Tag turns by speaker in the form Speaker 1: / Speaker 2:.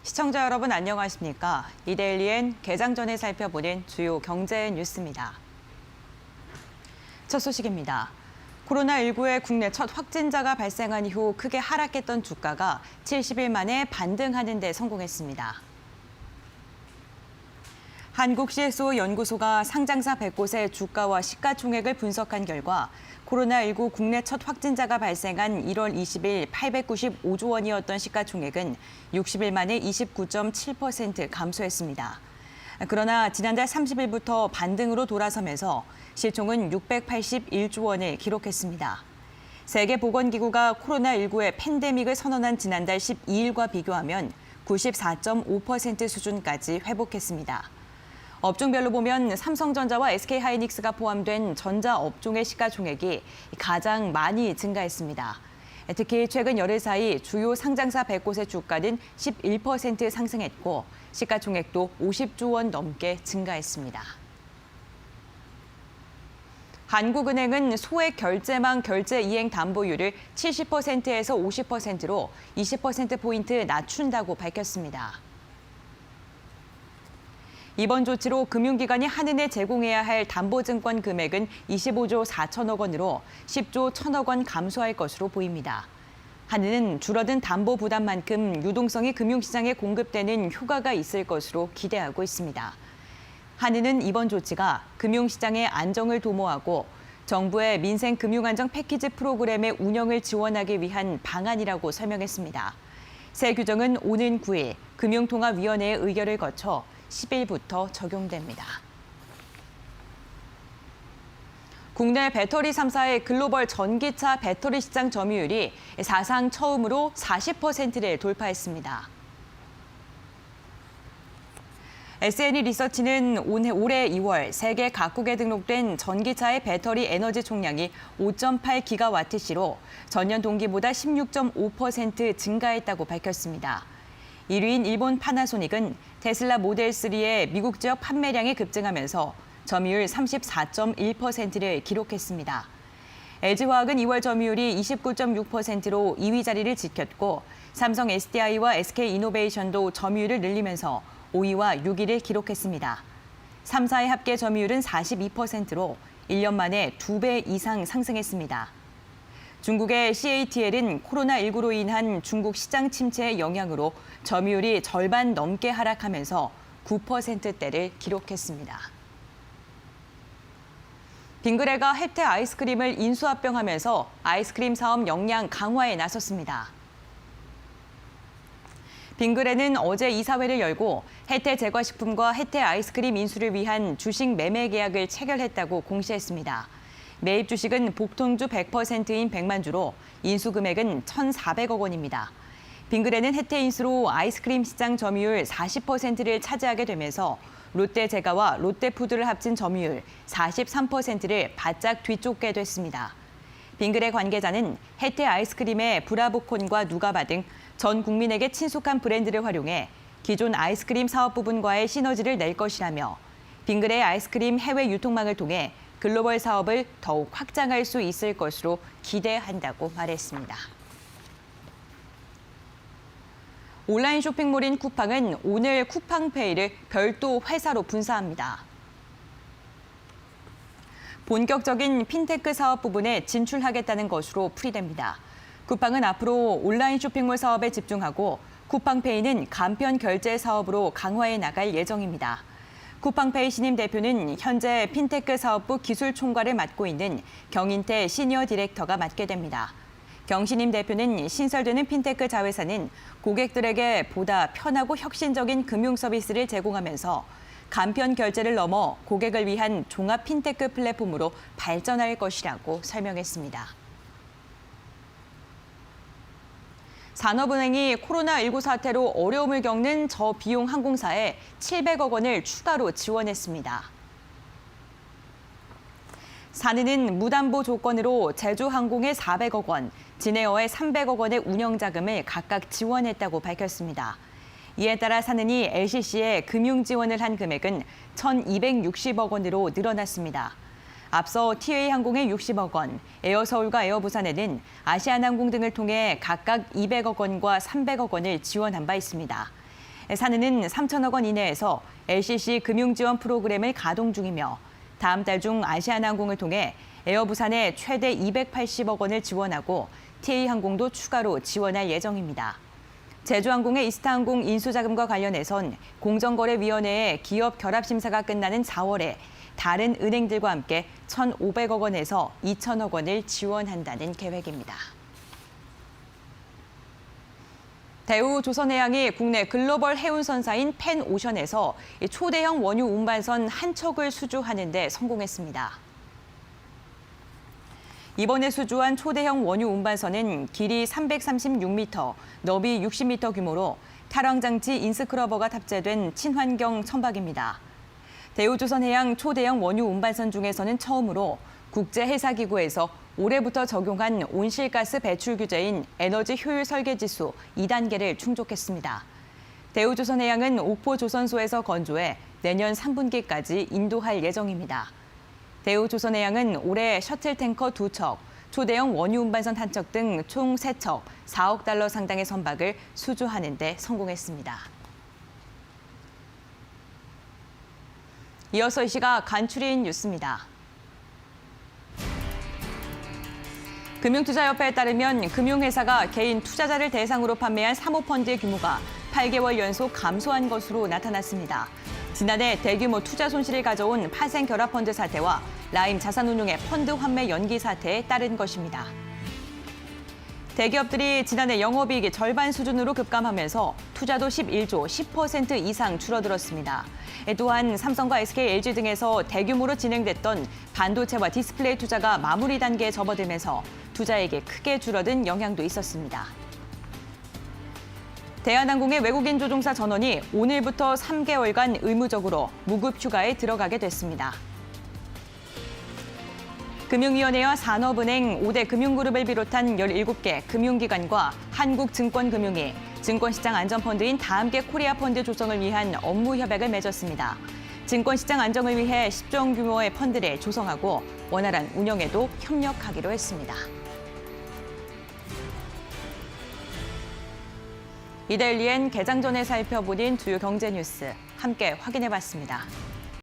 Speaker 1: 시청자 여러분 안녕하십니까? 이데일리엔 개장 전에 살펴보는 주요 경제 뉴스입니다. 첫 소식입니다. 코로나19의 국내 첫 확진자가 발생한 이후 크게 하락했던 주가가 70일 만에 반등하는 데 성공했습니다. 한국-CSO 연구소가 상장사 100곳의 주가와 시가총액을 분석한 결과 코로나19 국내 첫 확진자가 발생한 1월 20일 895조 원이었던 시가총액은 60일 만에 29.7% 감소했습니다. 그러나 지난달 30일부터 반등으로 돌아서면서 시총은 681조 원을 기록했습니다. 세계보건기구가 코로나19의 팬데믹을 선언한 지난달 12일과 비교하면 94.5% 수준까지 회복했습니다. 업종별로 보면 삼성전자와 SK하이닉스가 포함된 전자업종의 시가총액이 가장 많이 증가했습니다. 특히 최근 열흘 사이 주요 상장사 100곳의 주가는 11% 상승했고 시가총액도 50조 원 넘게 증가했습니다. 한국은행은 소액 결제망 결제 이행 담보율을 70%에서 50%로 20%포인트 낮춘다고 밝혔습니다. 이번 조치로 금융기관이 한은에 제공해야 할 담보증권 금액은 25조 4천억 원으로 10조 1천억 원 감소할 것으로 보입니다. 한은은 줄어든 담보 부담만큼 유동성이 금융시장에 공급되는 효과가 있을 것으로 기대하고 있습니다. 한은은 이번 조치가 금융시장의 안정을 도모하고 정부의 민생 금융안정 패키지 프로그램의 운영을 지원하기 위한 방안이라고 설명했습니다. 새 규정은 오는 9일 금융통화위원회의 의결을 거쳐 10일부터 적용됩니다. 국내 배터리 3사의 글로벌 전기차 배터리 시장 점유율이 사상 처음으로 40%를 돌파했습니다. S&E 리서치는 올해 2월 세계 각국에 등록된 전기차의 배터리 에너지 총량이 5.8기가와트시로 전년 동기보다 16.5% 증가했다고 밝혔습니다. 1위인 일본 파나소닉은 테슬라 모델 3의 미국 지역 판매량이 급증하면서 점유율 34.1%를 기록했습니다. LG화학은 2월 점유율이 29.6%로 2위 자리를 지켰고 삼성 SDI와 SK이노베이션도 점유율을 늘리면서 5위와 6위를 기록했습니다. 3사의 합계 점유율은 42%로 1년 만에 2배 이상 상승했습니다. 중국의 CATL은 코로나19로 인한 중국 시장 침체의 영향으로 점유율이 절반 넘게 하락하면서 9%대를 기록했습니다. 빙그레가 혜태 아이스크림을 인수합병하면서 아이스크림 사업 역량 강화에 나섰습니다. 빙그레는 어제 이사회를 열고 혜태 제과식품과 혜태 아이스크림 인수를 위한 주식 매매 계약을 체결했다고 공시했습니다. 매입 주식은 복통주 100%인 100만 주로 인수 금액은 1,400억 원입니다. 빙그레는 혜태 인수로 아이스크림 시장 점유율 40%를 차지하게 되면서 롯데제과와 롯데푸드를 합친 점유율 43%를 바짝 뒤쫓게 됐습니다. 빙그레 관계자는 혜태 아이스크림의 브라보콘과 누가바 등 전 국민에게 친숙한 브랜드를 활용해 기존 아이스크림 사업 부분과의 시너지를 낼 것이라며 빙그레의 아이스크림 해외 유통망을 통해 글로벌 사업을 더욱 확장할 수 있을 것으로 기대한다고 말했습니다. 온라인 쇼핑몰인 쿠팡은 오늘 쿠팡페이를 별도 회사로 분사합니다. 본격적인 핀테크 사업 부분에 진출하겠다는 것으로 풀이됩니다. 쿠팡은 앞으로 온라인 쇼핑몰 사업에 집중하고 쿠팡페이는 간편 결제 사업으로 강화해 나갈 예정입니다. 쿠팡페이 신임 대표는 현재 핀테크 사업부 기술 총괄을 맡고 있는 경인태 시니어 디렉터가 맡게 됩니다. 경 신임 대표는 신설되는 핀테크 자회사는 고객들에게 보다 편하고 혁신적인 금융 서비스를 제공하면서 간편 결제를 넘어 고객을 위한 종합 핀테크 플랫폼으로 발전할 것이라고 설명했습니다. 산업은행이 코로나19 사태로 어려움을 겪는 저비용 항공사에 700억 원을 추가로 지원했습니다. 산은은 무담보 조건으로 제주항공에 400억 원, 진에어에 300억 원의 운영자금을 각각 지원했다고 밝혔습니다. 이에 따라 산은이 LCC에 금융 지원을 한 금액은 1,260억 원으로 늘어났습니다. 앞서 TA항공에 60억 원, 에어서울과 에어부산에는 아시아나항공 등을 통해 각각 200억 원과 300억 원을 지원한 바 있습니다. 산은은 3천억 원 이내에서 LCC 금융지원 프로그램을 가동 중이며 다음 달 중 아시아나항공을 통해 에어부산에 최대 280억 원을 지원하고 TA항공도 추가로 지원할 예정입니다. 제주항공의 이스타항공 인수자금과 관련해선 공정거래위원회의 기업 결합심사가 끝나는 4월에 다른 은행들과 함께 1,500억 원에서 2천억 원을 지원한다는 계획입니다. 대우조선해양이 국내 글로벌 해운선사인 펜오션에서 초대형 원유 운반선 한 척을 수주하는 데 성공했습니다. 이번에 수주한 초대형 원유 운반선은 길이 336m, 너비 60m 규모로 탈황장치 인스크러버가 탑재된 친환경 선박입니다. 대우조선해양 초대형 원유 운반선 중에서는 처음으로 국제해사기구에서 올해부터 적용한 온실가스 배출 규제인 에너지 효율 설계 지수 2단계를 충족했습니다. 대우조선해양은 옥포조선소에서 건조해 내년 3분기까지 인도할 예정입니다. 대우조선해양은 올해 셔틀탱커 2척, 초대형 원유 운반선 1척 등 총 3척, 4억 달러 상당의 선박을 수주하는 데 성공했습니다. 이어서 이 시각 간추린 뉴스입니다. 금융투자협회에 따르면 금융회사가 개인 투자자를 대상으로 판매한 사모펀드의 규모가 8개월 연속 감소한 것으로 나타났습니다. 지난해 대규모 투자 손실을 가져온 파생결합펀드 사태와 라임 자산운용의 펀드 환매 연기 사태에 따른 것입니다. 대기업들이 지난해 영업이익이 절반 수준으로 급감하면서 투자도 11조 10% 이상 줄어들었습니다. 또한 삼성과 SK, LG 등에서 대규모로 진행됐던 반도체와 디스플레이 투자가 마무리 단계에 접어들면서 투자액이 크게 줄어든 영향도 있었습니다. 대한항공의 외국인 조종사 전원이 오늘부터 3개월간 의무적으로 무급 휴가에 들어가게 됐습니다. 금융위원회와 산업은행, 5대 금융그룹을 비롯한 17개 금융기관과 한국증권금융이 증권시장 안전펀드인 다함께 코리아펀드 조성을 위한 업무 협약을 맺었습니다. 증권시장 안정을 위해 10조 원 규모의 펀드를 조성하고 원활한 운영에도 협력하기로 했습니다. 이데일리엔 개장 전에 살펴보는 주요 경제 뉴스 함께 확인해봤습니다.